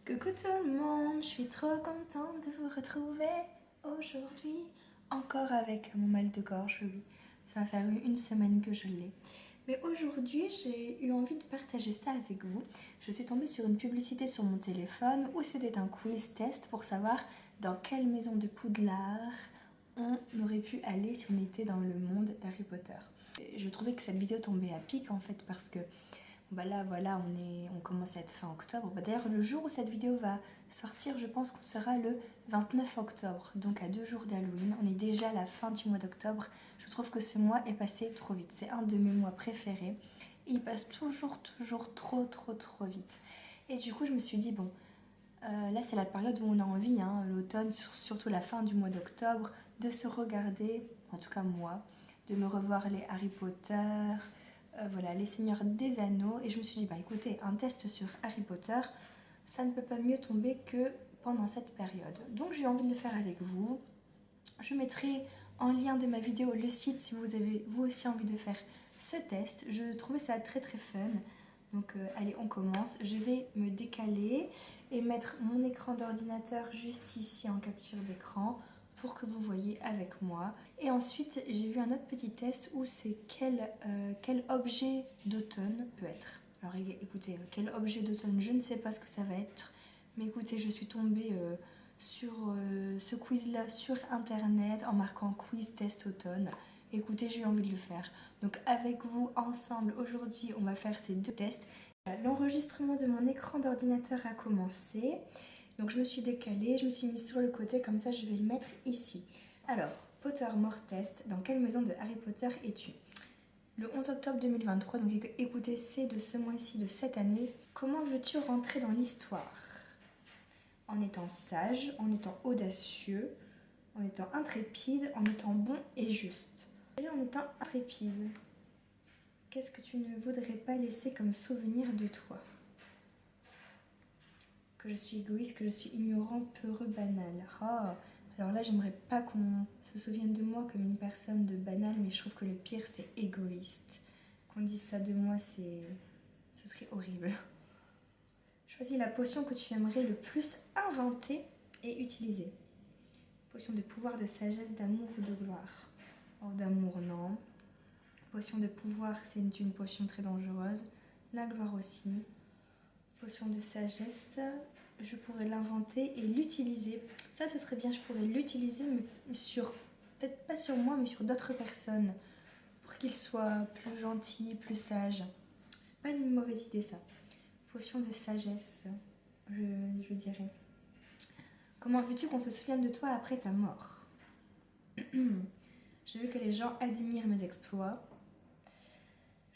Coucou tout le monde, je suis trop contente de vous retrouver aujourd'hui, encore avec mon mal de gorge, oui. Ça va faire une semaine que je l'ai. Mais aujourd'hui, j'ai eu envie de partager ça avec vous. Je suis tombée sur une publicité sur mon téléphone où c'était un quiz test pour savoir dans quelle maison de Poudlard on aurait pu aller si on était dans le monde d'Harry Potter. Et je trouvais que cette vidéo tombait à pic en fait parce que là voilà, on commence à être fin octobre. D'ailleurs, le jour où cette vidéo va sortir, je pense qu'on sera le 29 octobre, donc à 2 jours d'Halloween. On est déjà à la fin du mois d'octobre. Je trouve que ce mois est passé trop vite. C'est un de mes mois préférés. Et il passe toujours trop vite. Et du coup, je me suis dit, bon, là c'est la période où on a envie, hein, l'automne, surtout la fin du mois d'octobre, de se regarder, en tout cas moi, de me revoir les Harry Potter, voilà, les Seigneurs des Anneaux. Et je me suis dit, bah écoutez, un test sur Harry Potter, ça ne peut pas mieux tomber que pendant cette période. Donc j'ai envie de le faire avec vous. Je mettrai en lien de ma vidéo le site si vous avez vous aussi envie de faire ce test. Je trouvais ça très fun. Donc allez, on commence. Je vais me décaler et mettre mon écran d'ordinateur juste ici en capture d'écran pour que vous voyez avec moi. Et ensuite, j'ai vu un autre petit test où c'est quel objet d'automne peut être. Alors écoutez, quel objet d'automne, je ne sais pas ce que ça va être. Mais écoutez, je suis tombée sur ce quiz-là sur internet en marquant quiz test automne. Écoutez, j'ai eu envie de le faire. Donc avec vous ensemble aujourd'hui, on va faire ces deux tests. L'enregistrement de mon écran d'ordinateur a commencé. Donc je me suis décalée, je me suis mise sur le côté, comme ça je vais le mettre ici. Alors, Pottermore test, dans quelle maison de Harry Potter es-tu? Le 11 octobre 2023, donc écoutez, c'est de ce mois-ci, de cette année. Comment veux-tu rentrer dans l'histoire? En étant sage, en étant audacieux, en étant intrépide, en étant bon et juste. Et en étant intrépide, qu'est-ce que tu ne voudrais pas laisser comme souvenir de toi? Que je suis égoïste, que je suis ignorant, peureux, banal. Oh, alors là, j'aimerais pas qu'on se souvienne de moi comme une personne de banal, mais je trouve que le pire, c'est égoïste. Qu'on dise ça de moi, ce serait horrible. Choisis la potion que tu aimerais le plus inventer et utiliser. Potion de pouvoir, de sagesse, d'amour ou de gloire? Oh, d'amour, non. Potion de pouvoir, c'est une potion très dangereuse. La gloire aussi. Potion de sagesse, je pourrais l'inventer et l'utiliser. Ça, ce serait bien, je pourrais l'utiliser, mais peut-être pas sur moi, mais sur d'autres personnes, pour qu'ils soient plus gentils, plus sages. C'est pas une mauvaise idée, ça. Potion de sagesse, je dirais. Comment veux-tu qu'on se souvienne de toi après ta mort? Je veux que les gens admirent mes exploits.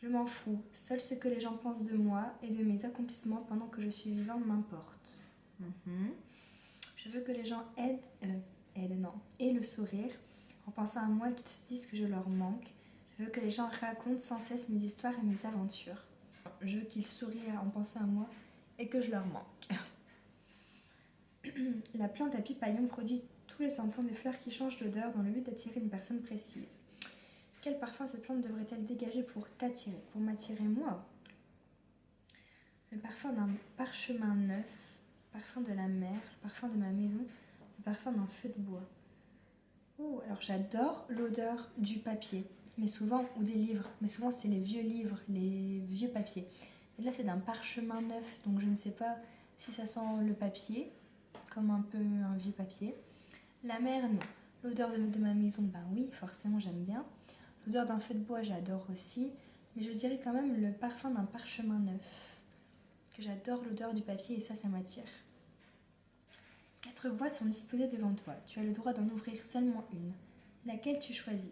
Je m'en fous. Seul ce que les gens pensent de moi et de mes accomplissements pendant que je suis vivant m'importe. Je veux que les gens aient le sourire en pensant à moi et qu'ils se disent que je leur manque. Je veux que les gens racontent sans cesse mes histoires et mes aventures. Je veux qu'ils sourient en pensant à moi et que je leur manque. La plante à pipaillon produit tous les 100 ans des fleurs qui changent d'odeur dans le but d'attirer une personne précise. Quel parfum cette plante devrait-elle dégager pour t'attirer, pour m'attirer moi? Le parfum d'un parchemin neuf, le parfum de la mer, le parfum de ma maison, le parfum d'un feu de bois. Oh, alors j'adore l'odeur du papier, mais souvent, ou des livres, mais souvent c'est les vieux livres, les vieux papiers. Et là c'est d'un parchemin neuf, donc je ne sais pas si ça sent le papier, comme un peu un vieux papier. La mer, non. L'odeur de ma maison, ben oui, forcément j'aime bien. L'odeur d'un feu de bois, j'adore aussi. Mais je dirais quand même le parfum d'un parchemin neuf. Que j'adore l'odeur du papier et ça m'attire. 4 boîtes sont disposées devant toi. Tu as le droit d'en ouvrir seulement une. Laquelle tu choisis?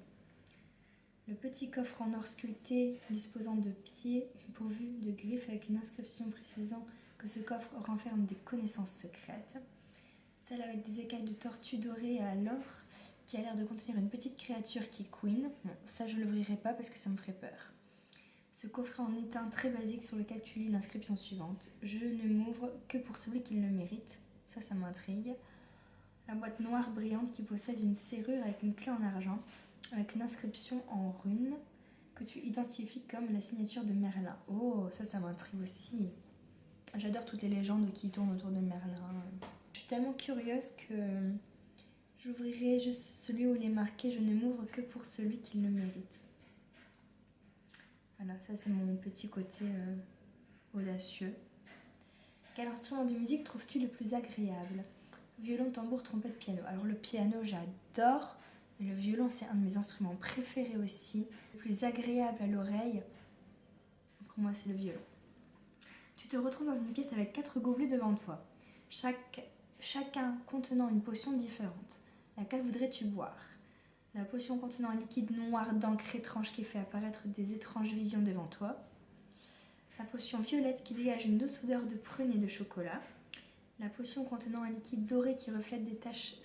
Le petit coffre en or sculpté disposant de pieds pourvus de griffes avec une inscription précisant que ce coffre renferme des connaissances secrètes. Celle avec des écailles de tortue dorées à l'or qui a l'air de contenir une petite créature qui couine. Bon, ça je ne l'ouvrirai pas parce que ça me ferait peur. Ce coffret en étain très basique sur lequel tu lis l'inscription suivante. Je ne m'ouvre que pour celui qui le mérite. Ça m'intrigue. La boîte noire brillante qui possède une serrure avec une clé en argent, avec une inscription en runes que tu identifies comme la signature de Merlin. Oh, ça m'intrigue aussi. J'adore toutes les légendes qui tournent autour de Merlin. Je suis tellement curieuse que j'ouvrirai juste celui où il est marqué « Je ne m'ouvre que pour celui qui le mérite ». Voilà, ça c'est mon petit côté audacieux. Quel instrument de musique trouves-tu le plus agréable? Violon, tambour, trompette, piano. Alors le piano, j'adore. Mais le violon, c'est un de mes instruments préférés aussi. Le plus agréable à l'oreille, pour moi, c'est le violon. Tu te retrouves dans une pièce avec 4 gobelets devant toi, chacun contenant une potion différente. Laquelle voudrais-tu boire? La potion contenant un liquide noir d'encre étrange qui fait apparaître des étranges visions devant toi. La potion violette qui dégage une douce odeur de prune et de chocolat. La potion contenant un liquide doré qui reflète des taches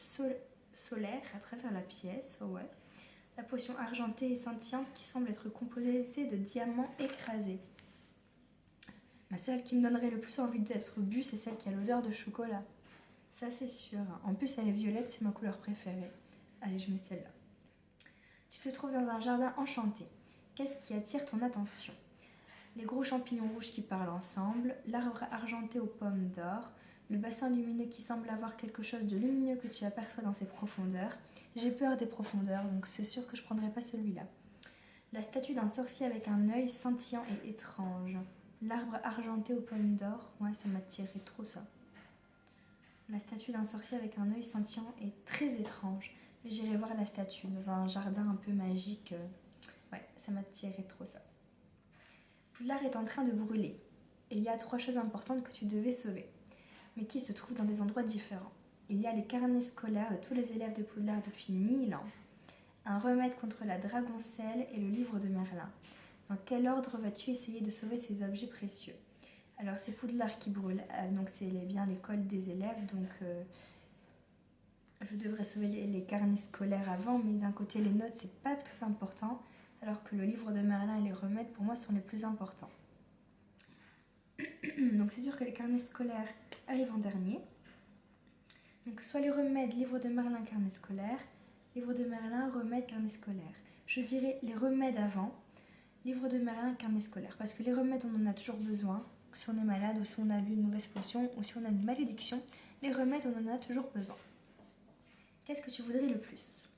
solaires à travers la pièce. Oh ouais. La potion argentée et scintillante qui semble être composée de diamants écrasés. Celle qui me donnerait le plus envie d'être bu, c'est celle qui a l'odeur de chocolat. Ça, c'est sûr. En plus, elle est violette, c'est ma couleur préférée. Allez, je mets celle-là. Tu te trouves dans un jardin enchanté. Qu'est-ce qui attire ton attention? Les gros champignons rouges qui parlent ensemble, l'arbre argenté aux pommes d'or, le bassin lumineux qui semble avoir quelque chose de lumineux que tu aperçois dans ses profondeurs. J'ai peur des profondeurs, donc c'est sûr que je ne prendrai pas celui-là. La statue d'un sorcier avec un œil scintillant et étrange. L'arbre argenté aux pommes d'or, ouais, ça m'attirait trop ça. La statue d'un sorcier avec un œil scintillant est très étrange. J'irai voir la statue dans un jardin un peu magique. Ouais, ça m'attirait trop ça. Poudlard est en train de brûler. Et il y a 3 choses importantes que tu devais sauver, mais qui se trouvent dans des endroits différents. Il y a les carnets scolaires de tous les élèves de Poudlard depuis 1000 ans, un remède contre la dragoncelle et le livre de Merlin. Dans quel ordre vas-tu essayer de sauver ces objets précieux? Alors c'est Poudlard qui brûle, donc c'est bien l'école des élèves, donc je devrais sauver les carnets scolaires avant, mais d'un côté les notes c'est pas très important, alors que le livre de Merlin et les remèdes pour moi sont les plus importants. Donc c'est sûr que les carnets scolaires arrivent en dernier. Donc soit les remèdes, livre de Merlin, carnet scolaire, livre de Merlin, remèdes, carnet scolaire. Je dirais les remèdes avant, livre de Merlin, carnet scolaire. Parce que les remèdes, on en a toujours besoin. Si on est malade ou si on a bu une mauvaise potion ou si on a une malédiction, les remèdes, on en a toujours besoin. Qu'est-ce que tu voudrais le plus?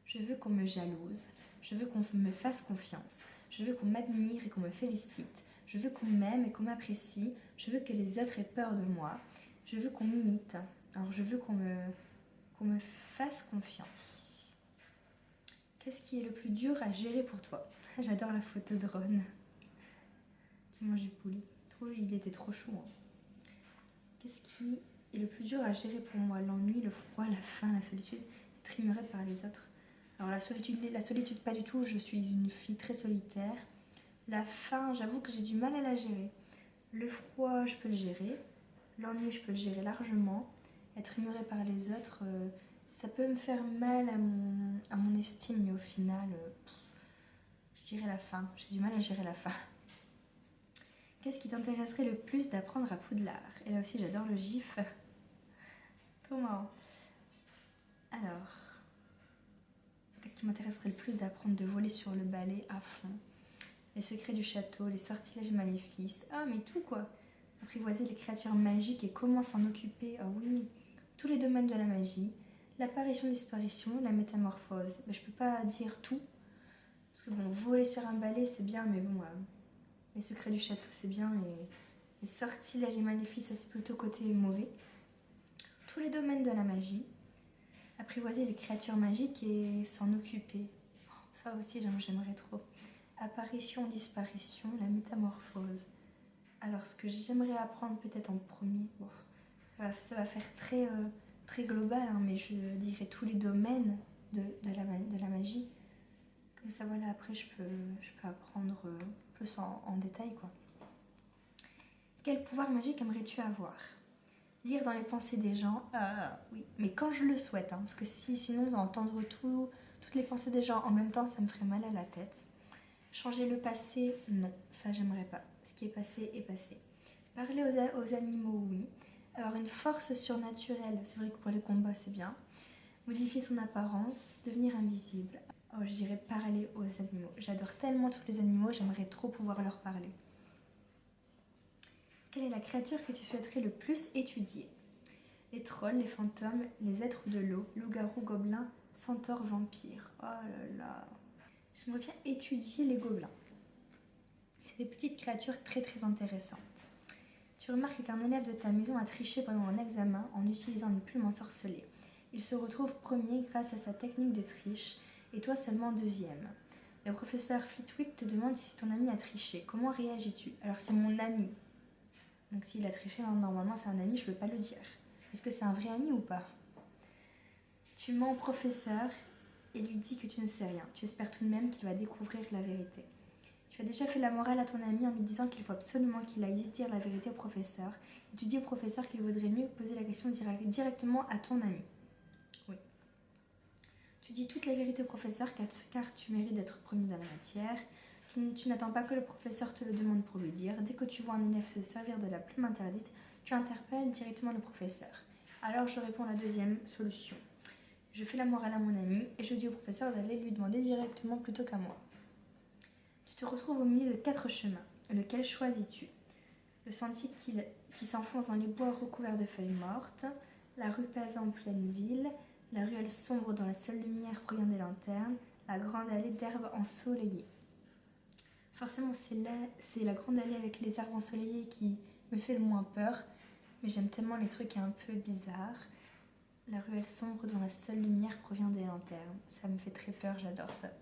Je veux qu'on me jalouse. Je veux qu'on me fasse confiance. Je veux qu'on m'admire et qu'on me félicite. Je veux qu'on m'aime et qu'on m'apprécie. Je veux que les autres aient peur de moi. Je veux qu'on m'imite. Alors je veux qu'on me fasse confiance. Qu'est-ce qui est le plus dur à gérer pour toi? J'adore la photo de Ron qui mange du poulet. Il était trop chou. Hein. Qu'est-ce qui est le plus dur à gérer pour moi? L'ennui, le froid, la faim, la solitude, être ignorée par les autres. Alors la solitude pas du tout, je suis une fille très solitaire. La faim, j'avoue que j'ai du mal à la gérer. Le froid, je peux le gérer. L'ennui, je peux le gérer largement. Être ignorée par les autres, ça peut me faire mal à mon estime, mais au final, je dirais la faim. J'ai du mal à gérer la faim. Qu'est-ce qui t'intéresserait le plus d'apprendre à Poudlard? Et là aussi, j'adore le gif. Trop marrant. Alors, qu'est-ce qui m'intéresserait le plus d'apprendre? De voler sur le balai à fond. Les secrets du château, les sortilèges maléfices. Ah, mais tout quoi. Apprivoiser les créatures magiques et comment s'en occuper. Ah oui, tous les domaines de la magie. L'apparition-disparition, la métamorphose. Mais je peux pas dire tout. Parce que bon, voler sur un balai, c'est bien, mais bon... les secrets du château, c'est bien. Et les sortilèges et maléfices, ça c'est plutôt côté mauvais. Tous les domaines de la magie. Apprivoiser les créatures magiques et s'en occuper. Ça aussi, j'aimerais trop. Apparition, disparition, la métamorphose. Alors, ce que j'aimerais apprendre peut-être en premier, bon, ça va faire très global, hein, mais je dirais tous les domaines de la magie. Comme ça, voilà, après, je peux apprendre plus en détail, quoi. Quel pouvoir magique aimerais-tu avoir? Lire dans les pensées des gens, oui, mais quand je le souhaite, hein, parce que sinon, entendre toutes les pensées des gens en même temps, ça me ferait mal à la tête. Changer le passé, non, ça j'aimerais pas. Ce qui est passé est passé. Parler aux animaux, oui. Avoir une force surnaturelle, c'est vrai que pour les combats c'est bien. Modifier son apparence, devenir invisible. Oh, je dirais parler aux animaux. J'adore tellement tous les animaux, j'aimerais trop pouvoir leur parler. Quelle est la créature que tu souhaiterais le plus étudier? Les trolls, les fantômes, les êtres de l'eau, loups-garous, gobelins, centaures, vampires. Oh là là. J'aimerais bien étudier les gobelins. C'est des petites créatures très très intéressantes. Tu remarques qu'un élève de ta maison a triché pendant un examen en utilisant une plume ensorcelée. Il se retrouve premier grâce à sa technique de triche et toi seulement deuxième. Le professeur Flitwick te demande si ton ami a triché. Comment réagis-tu? Alors c'est mon ami. Donc s'il a triché, normalement c'est un ami, je ne peux pas le dire. Est-ce que c'est un vrai ami ou pas? Tu mens au professeur et lui dis que tu ne sais rien. Tu espères tout de même qu'il va découvrir la vérité. Tu as déjà fait la morale à ton ami en lui disant qu'il faut absolument qu'il aille dire la vérité au professeur. Et tu dis au professeur qu'il vaudrait mieux poser la question directement à ton ami. Oui. Tu dis toute la vérité au professeur car tu mérites d'être premier dans la matière. Tu n'attends pas que le professeur te le demande pour lui dire. Dès que tu vois un élève se servir de la plume interdite, tu interpelles directement le professeur. Alors je réponds à la deuxième solution. Je fais la morale à mon ami et je dis au professeur d'aller lui demander directement plutôt qu'à moi. Tu te retrouves au milieu de 4 chemins. Lequel choisis-tu? Le sentier qui s'enfonce dans les bois recouverts de feuilles mortes, la rue pavée en pleine ville, la ruelle sombre dont la seule lumière provient des lanternes, la grande allée d'herbes ensoleillées. Forcément, c'est la grande allée avec les arbres ensoleillés qui me fait le moins peur, mais j'aime tellement les trucs un peu bizarres. La ruelle sombre dont la seule lumière provient des lanternes. Ça me fait très peur, j'adore ça.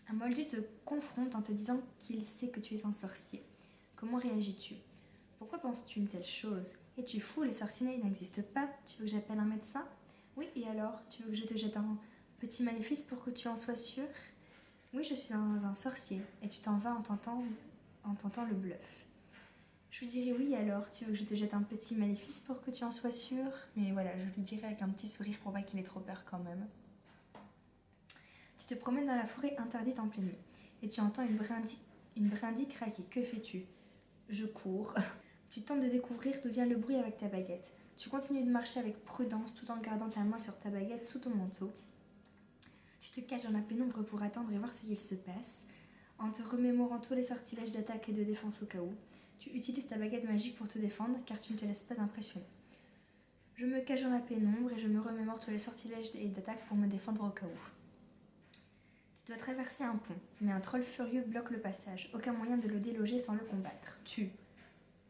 Un moldu te confronte en te disant qu'il sait que tu es un sorcier. Comment réagis-tu? Pourquoi penses-tu une telle chose? Es-tu fou? Les sorciers n'existent pas. Tu veux que j'appelle un médecin? Oui, et alors? Tu veux que je te jette un petit maléfice pour que tu en sois sûr? Oui, je suis un sorcier, et tu t'en vas en tentant le bluff. Je lui dirai oui, alors, tu veux que je te jette un petit maléfice pour que tu en sois sûr? Mais voilà, je lui dirai avec un petit sourire pour pas qu'il ait trop peur quand même. Tu te promènes dans la forêt interdite en pleine nuit, et tu entends une brindille craquer. Que fais-tu? Je cours. Tu tentes de découvrir d'où vient le bruit avec ta baguette. Tu continues de marcher avec prudence tout en gardant ta main sur ta baguette sous ton manteau. Tu te caches dans la pénombre pour attendre et voir ce qu'il se passe, en te remémorant tous les sortilèges d'attaque et de défense au cas où. Tu utilises ta baguette magique pour te défendre car tu ne te laisses pas impressionner. Je me cache dans la pénombre et je me remémore tous les sortilèges et d'attaque pour me défendre au cas où. Tu dois traverser un pont, mais un troll furieux bloque le passage. Aucun moyen de le déloger sans le combattre. Tu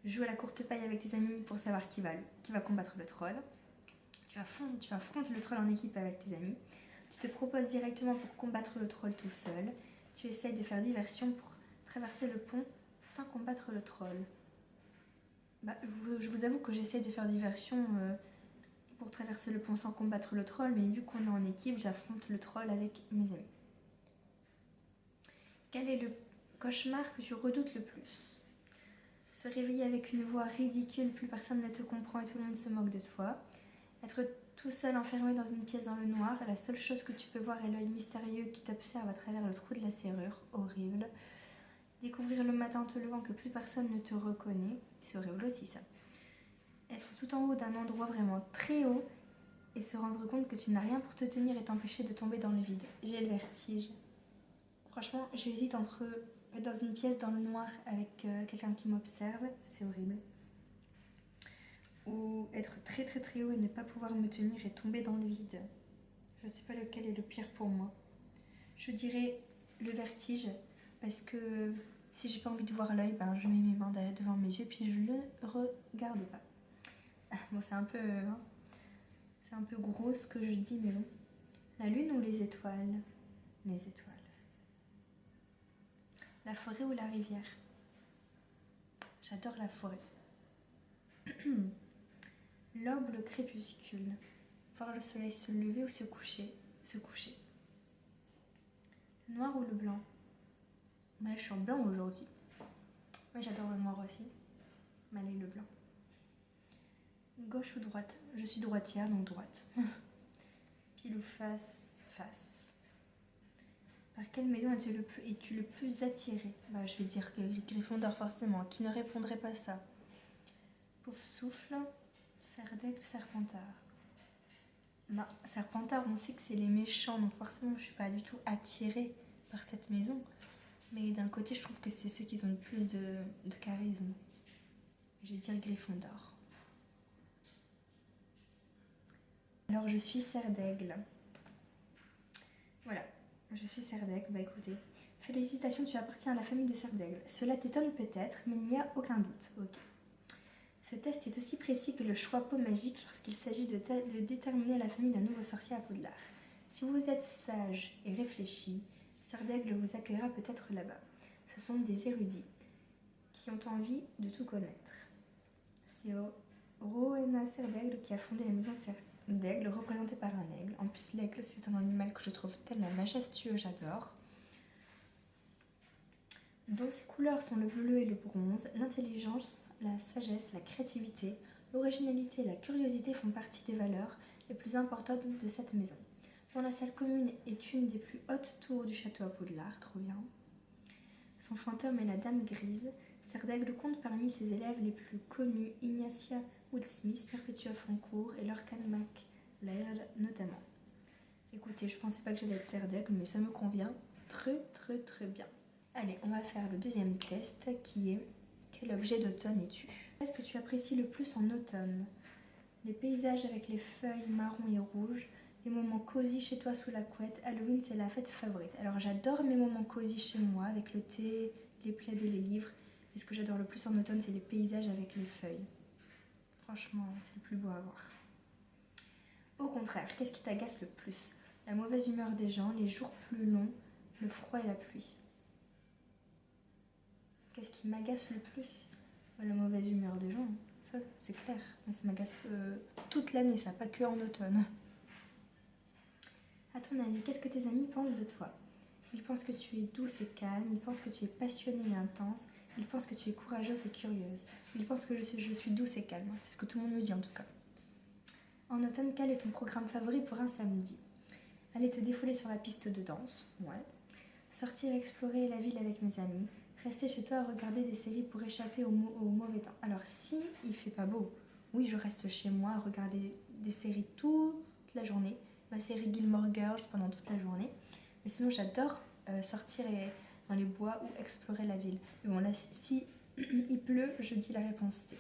joues à la courte paille avec tes amis pour savoir qui va combattre le troll. Tu affrontes le troll en équipe avec tes amis. Tu te proposes directement pour combattre le troll tout seul. Tu essayes de faire diversion pour traverser le pont sans combattre le troll. Je vous avoue que j'essaie de faire diversion pour traverser le pont sans combattre le troll, mais vu qu'on est en équipe, j'affronte le troll avec mes amis. Quel est le cauchemar que tu redoutes le plus? Se réveiller avec une voix ridicule, plus personne ne te comprend et tout le monde se moque de toi. Être tout seul enfermé dans une pièce dans le noir, la seule chose que tu peux voir est l'œil mystérieux qui t'observe à travers le trou de la serrure. Horrible. Découvrir le matin en te levant que plus personne ne te reconnaît. C'est horrible aussi ça. Être tout en haut d'un endroit vraiment très haut et se rendre compte que tu n'as rien pour te tenir et t'empêcher de tomber dans le vide. J'ai le vertige. Franchement, j'hésite entre être dans une pièce dans le noir avec quelqu'un qui m'observe, c'est horrible. Ou être très très très haut et ne pas pouvoir me tenir et tomber dans le vide. Je sais pas lequel est le pire pour moi. Je dirais le vertige parce que si j'ai pas envie de voir l'œil, je mets mes mains devant mes yeux puis je le regarde pas. Bon, c'est un peu gros ce que je dis, mais bon. La lune ou les étoiles? Les étoiles. La forêt ou la rivière? J'adore la forêt. L'aube ou le crépuscule? Voir le soleil se lever ou se coucher? Le noir ou le blanc? Je suis en blanc aujourd'hui. Moi j'adore le noir aussi. Mais allez, le blanc. Gauche ou droite? Je suis droitière, donc droite. Pile ou face? Face. Par quelle maison es-tu le plus attiré? Je vais dire Gryffondor forcément. Qui ne répondrait pas ça? Pouf souffle, Serdaigle, Serpentard. Serpentard, on sait que c'est les méchants, donc forcément je suis pas du tout attirée par cette maison. Mais d'un côté, je trouve que c'est ceux qui ont le plus de charisme. Je vais dire Gryffondor. Alors je suis Serre d'Aigle. Voilà, je suis Serre d'Aigle. Bah écoutez, félicitations, tu appartiens à la famille de Serre d'Aigle. Cela t'étonne peut-être, mais il n'y a aucun doute. Ok. Ce test est aussi précis que le choix pot magique lorsqu'il s'agit de déterminer la famille d'un nouveau sorcier à Poudlard. Si vous êtes sage et réfléchi, Serre d'Aigle vous accueillera peut-être là-bas. Ce sont des érudits qui ont envie de tout connaître. C'est Rowena Serre d'Aigle qui a fondé la maison Serre d'Aigle, représentée par un aigle. En plus, l'aigle, c'est un animal que je trouve tellement majestueux, j'adore. Dont ses couleurs sont le bleu et le bronze, l'intelligence, la sagesse, la créativité, l'originalité et la curiosité font partie des valeurs les plus importantes de cette maison. Dont la salle commune est une des plus hautes tours du château à Poudlard, trop bien. Son fantôme est la Dame Grise. Serre d'Aigle compte parmi ses élèves les plus connus Ignacia Woodsmith, Perpetua Francourt et Lorcan MacLaird notamment. Écoutez, je pensais pas que j'allais être Serre d'Aigle, mais ça me convient très bien. Allez, on va faire le deuxième test qui est quel objet d'automne es-tu? Qu'est-ce que tu apprécies le plus en automne? Les paysages avec les feuilles marron et rouges, les moments cosy chez toi sous la couette. Halloween, c'est la fête favorite. Alors j'adore mes moments cosy chez moi avec le thé, les plaids et les livres. Et ce que j'adore le plus en automne, c'est les paysages avec les feuilles. Franchement, c'est le plus beau à voir. Au contraire, qu'est-ce qui t'agace le plus? La mauvaise humeur des gens, les jours plus longs, le froid et la pluie. Qu'est-ce qui m'agace le plus? La mauvaise humeur des gens, ça c'est clair. Mais ça m'agace toute l'année, ça, pas que en automne. À ton avis, qu'est-ce que tes amis pensent de toi? Ils pensent que tu es douce et calme, ils pensent que tu es passionnée et intense, ils pensent que tu es courageuse et curieuse. Ils pensent que je suis douce et calme, c'est ce que tout le monde me dit en tout cas. En automne, quel est ton programme favori pour un samedi? Aller te défouler sur la piste de danse, ouais. Sortir explorer la ville avec mes amis. Rester chez toi à regarder des séries pour échapper au mauvais temps. Alors si il fait pas beau, oui je reste chez moi à regarder des séries toute la journée. Ma série Gilmore Girls pendant toute la journée. Mais sinon j'adore sortir dans les bois ou explorer la ville. Mais bon là si il pleut, je dis la réponse C.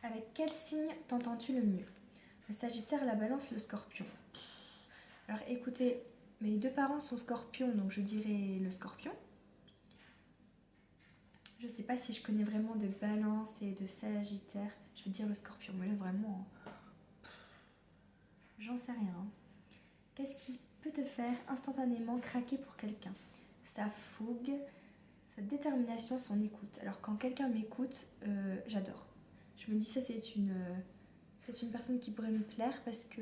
Avec quel signe t'entends-tu le mieux? Le Sagittaire, la Balance, le Scorpion. Alors écoutez, mes deux parents sont Scorpions, donc je dirais le Scorpion. Je sais pas si je connais vraiment de Balance et de Sagittaire. Je vais dire le Scorpion, mais là vraiment, j'en sais rien. Qu'est-ce qui peut te faire instantanément craquer pour quelqu'un? Sa fougue, sa détermination, son écoute. Alors quand quelqu'un m'écoute, j'adore. Je me dis ça c'est une personne qui pourrait me plaire parce que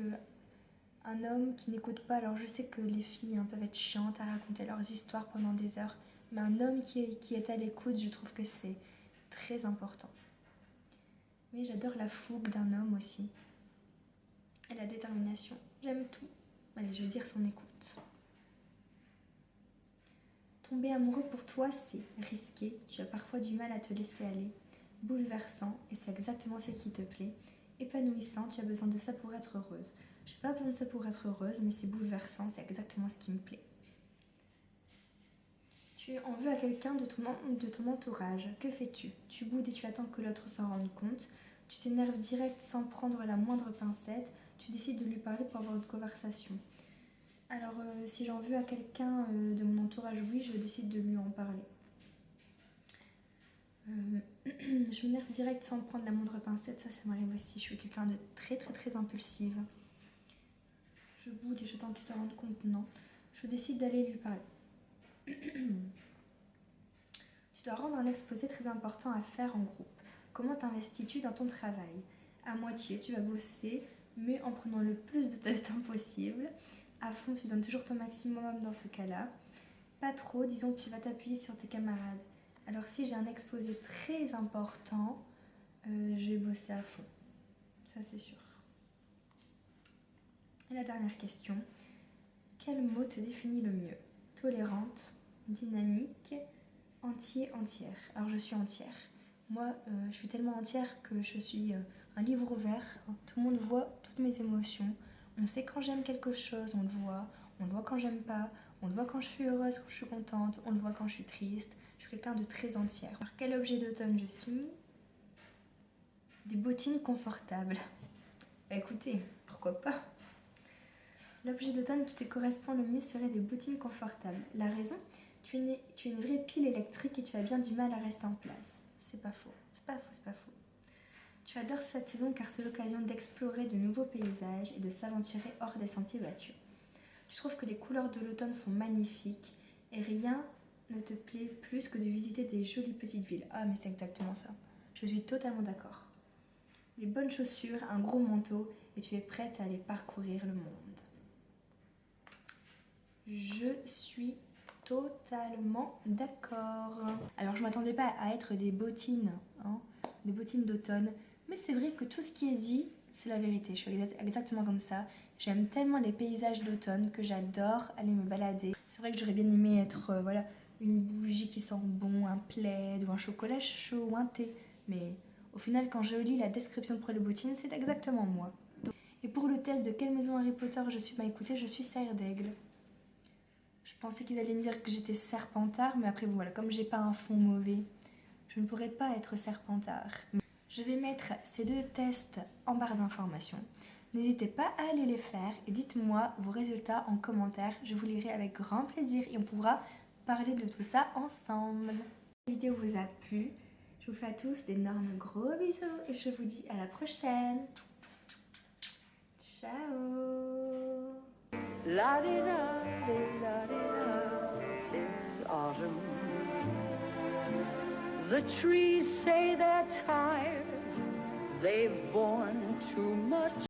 un homme qui n'écoute pas, alors je sais que les filles peuvent être chiantes à raconter leurs histoires pendant des heures, mais un homme qui est à l'écoute, je trouve que c'est très important. Mais j'adore la fougue d'un homme aussi. Et la détermination. J'aime tout. Allez, je vais dire son écoute. Tomber amoureux pour toi, c'est risqué. Tu as parfois du mal à te laisser aller. Bouleversant, et c'est exactement ce qui te plaît. Épanouissant, tu as besoin de ça pour être heureuse. Je n'ai pas besoin de ça pour être heureuse, mais c'est bouleversant, c'est exactement ce qui me plaît. Tu en veux à quelqu'un de ton entourage. Que fais-tu? Tu boudes et tu attends que l'autre s'en rende compte. Tu t'énerves direct sans prendre la moindre pincette. Tu décides de lui parler pour avoir une conversation. Alors, si j'en veux à quelqu'un de mon entourage, oui, je décide de lui en parler. Je m'énerve direct sans prendre la moindre pincette, ça m'arrive aussi. Je suis quelqu'un de très impulsive. Je boude et j'attends qu'il se rende compte, non. Je décide d'aller lui parler. Tu dois rendre un exposé très important à faire en groupe. Comment t'investis-tu dans ton travail? À moitié, tu vas bosser, mais en prenant le plus de temps possible. À fond, tu donnes toujours ton maximum dans ce cas-là. Pas trop, disons que tu vas t'appuyer sur tes camarades. Alors si j'ai un exposé très important, je vais bosser à fond. Ça c'est sûr. Et la dernière question. Quel mot te définit le mieux? Tolérante, dynamique, entière. Alors je suis entière. Moi, je suis tellement entière que je suis un livre ouvert. Tout le monde voit toutes mes émotions. On sait quand j'aime quelque chose, on le voit. On le voit quand j'aime pas. On le voit quand je suis heureuse, quand je suis contente, on le voit quand je suis triste. Je suis quelqu'un de très entière. Alors quel objet d'automne je suis? Des bottines confortables. Bah écoutez, pourquoi pas? L'objet d'automne qui te correspond le mieux serait des bottines confortables. La raison? Tu es une vraie pile électrique et tu as bien du mal à rester en place. C'est pas faux, c'est pas faux, c'est pas faux. Tu adores cette saison car c'est l'occasion d'explorer de nouveaux paysages et de s'aventurer hors des sentiers battus. Tu trouves que les couleurs de l'automne sont magnifiques et rien ne te plaît plus que de visiter des jolies petites villes. Ah mais c'est exactement ça. Je suis totalement d'accord. Des bonnes chaussures, un gros manteau et tu es prête à aller parcourir le monde. Je suis totalement d'accord. Alors je m'attendais pas à être des bottines, hein, des bottines d'automne, mais c'est vrai que tout ce qui est dit, c'est la vérité. Je suis exactement comme ça. J'aime tellement les paysages d'automne que j'adore aller me balader. C'est vrai que j'aurais bien aimé être voilà, une bougie qui sent bon, un plaid ou un chocolat chaud ou un thé. Mais au final, quand je lis la description pour les bottines, c'est exactement moi. Et pour le test de quelle maison Harry Potter je suis, bah écoutez, je suis Serre d'Aigle. Je pensais qu'ils allaient me dire que j'étais Serpentard, mais après, bon, voilà, comme j'ai pas un fond mauvais, je ne pourrais pas être Serpentard. Je vais mettre ces deux tests en barre d'informations. N'hésitez pas à aller les faire et dites-moi vos résultats en commentaire. Je vous lirai avec grand plaisir et on pourra parler de tout ça ensemble. Si la vidéo vous a plu, je vous fais à tous d'énormes gros bisous et je vous dis à la prochaine. Ciao. It's autumn. The trees say they're tired, they've borne too much.